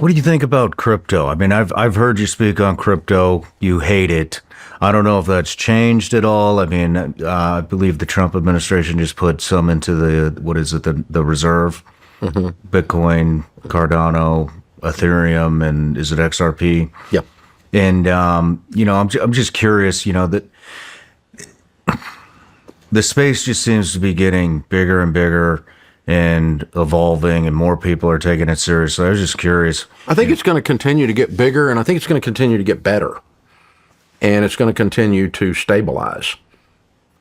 What do you think about crypto? I mean, I've heard you speak on crypto. You hate it. I don't know if that's changed at all. I mean, I believe the Trump administration just put some into the, what is it, the reserve, Bitcoin, Cardano, Ethereum, and is it XRP? Yep. And I'm just curious. That the space just seems to be getting bigger and bigger and evolving, and more people are taking it seriously. I was just curious. I think it's going to continue to get bigger, and I think it's going to continue to get better, and it's going to continue to stabilize.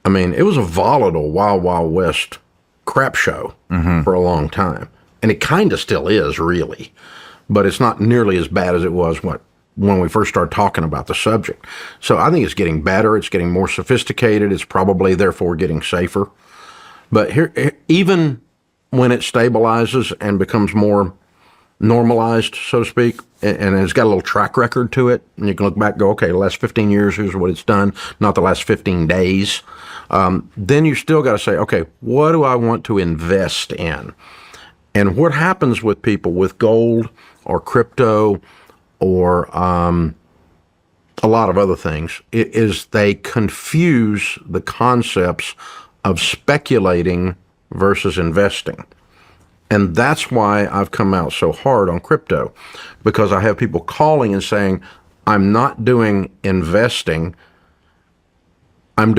I mean, it was a volatile Wild Wild West crap show for a long time, and it kind of still is, really, but it's not nearly as bad as it was when we first started talking about the subject. So I think it's getting better. It's getting more sophisticated. It's probably, therefore, getting safer. But even when it stabilizes and becomes more normalized, so to speak, and it's got a little track record to it, and you can look back and go, okay, the last 15 years, here's what it's done, not the last 15 days, then you still got to say, okay, what do I want to invest in? And what happens with people with gold or crypto or a lot of other things is they confuse the concepts of speculating versus investing. And that's why I've come out so hard on crypto, because I have people calling and saying, I'm not doing investing, I'm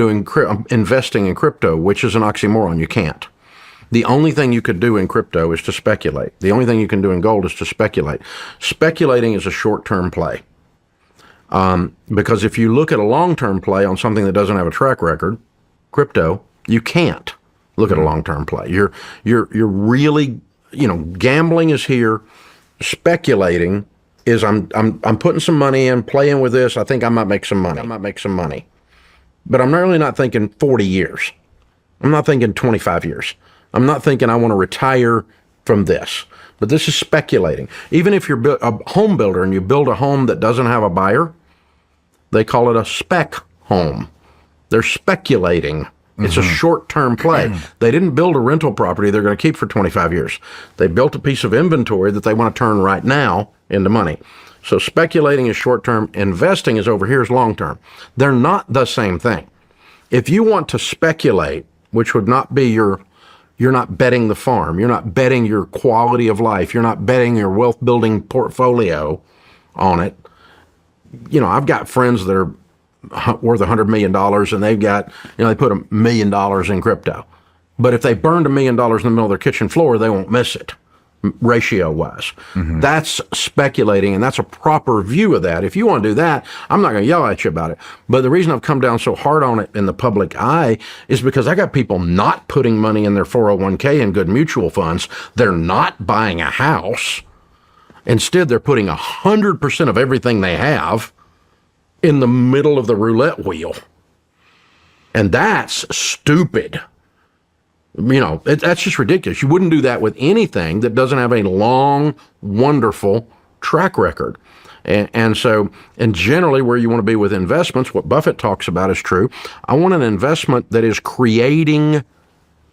investing in crypto, which is an oxymoron. You can't. The only thing you could do in crypto is to speculate. The only thing you can do in gold is to speculate. Speculating is a short-term play. Because if you look at a long-term play on something that doesn't have a track record, crypto, you can't look at a long-term play. You're really, gambling is here. Speculating is I'm putting some money in, playing with this. I think I might make some money. But I'm really not thinking 40 years. I'm not thinking 25 years. I'm not thinking I want to retire from this. But this is speculating. Even if you're a home builder and you build a home that doesn't have a buyer, they call it a spec home. They're speculating. It's a short-term play. They didn't build a rental property they're going to keep for 25 years. They built a piece of inventory that they want to turn right now into money. So speculating is short-term. Investing is over here is long-term. They're not the same thing. If you want to speculate, which would not be you're not betting the farm. You're not betting your quality of life. You're not betting your wealth-building portfolio on it. I've got friends that are worth $100 million, and they've got, they put $1 million in crypto. But if they burned $1 million in the middle of their kitchen floor, they won't miss it, ratio-wise. That's speculating, and that's a proper view of that. If you want to do that, I'm not going to yell at you about it. But the reason I've come down so hard on it in the public eye is because I got people not putting money in their 401k and good mutual funds. They're not buying a house. Instead, they're putting 100% of everything they have in the middle of the roulette wheel. And that's stupid. That's just ridiculous. You wouldn't do that with anything that doesn't have a long, wonderful track record. And generally where you want to be with investments, what Buffett talks about is true. I want an investment that is creating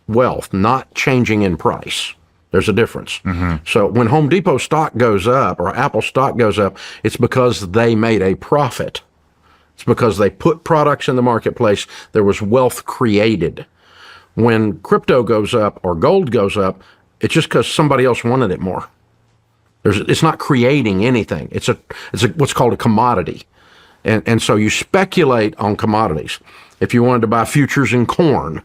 wealth, not changing in price. There's a difference. So when Home Depot stock goes up or Apple stock goes up, it's because they made a profit. It's because they put products in the marketplace. There was wealth created. When crypto goes up or gold goes up, it's just because somebody else wanted it more. It's not creating anything. It's what's called a commodity. And so you speculate on commodities. If you wanted to buy futures in corn,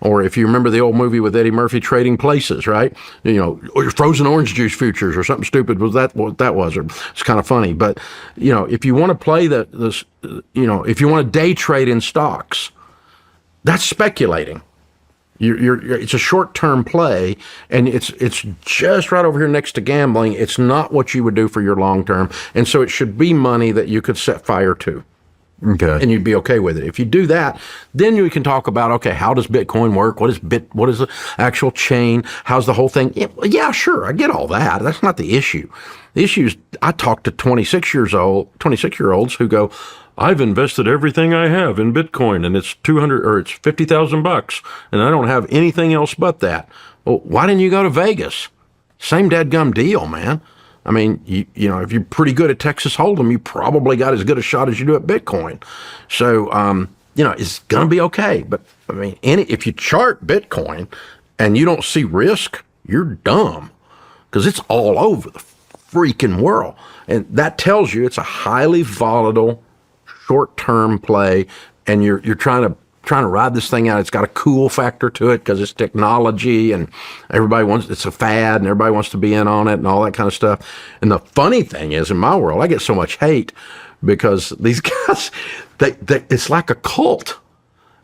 or if you remember the old movie with Eddie Murphy, Trading Places, right? Or frozen orange juice futures or something stupid. Was that what that was? It's kind of funny. But, if you want to play if you want to day trade in stocks, that's speculating. It's a short-term play, and it's just right over here next to gambling. It's not what you would do for your long-term, and so it should be money that you could set fire to. Okay. And you'd be okay with it. If you do that, then you can talk about, okay, how does Bitcoin work? What is the actual chain? How's the whole thing? Yeah, sure, I get all that. That's not the issue. The issue is I talk to 26-year-olds who go, I've invested everything I have in Bitcoin, and it's $50,000, and I don't have anything else but that. Well, why didn't you go to Vegas? Same dadgum deal, man. I mean, you know, if you're pretty good at Texas Hold'em, you probably got as good a shot as you do at Bitcoin. So, you know, it's going to be okay. But I mean, if you chart Bitcoin and you don't see risk, you're dumb, because it's all over the freaking world. And that tells you it's a highly volatile, short-term play, and you're trying to ride this thing out. It's got a cool factor to it because it's technology, and it's a fad, and everybody wants to be in on it and all that kind of stuff. And the funny thing is, in my world, I get so much hate because these guys, it's like a cult.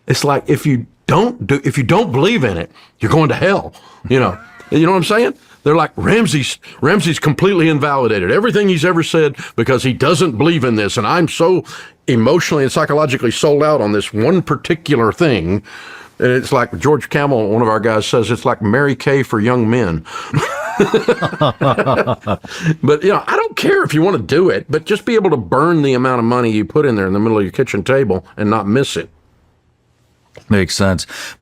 It's like if you don't believe in it, you're going to hell. You know what I'm saying? They're like, Ramsey's completely invalidated everything he's ever said because he doesn't believe in this, and I'm so emotionally and psychologically sold out on this one particular thing. And it's like George Camel, one of our guys, says it's like Mary Kay for young men. But, you know, I don't care if you want to do it, but just be able to burn the amount of money you put in there in the middle of your kitchen table and not miss it. Makes sense.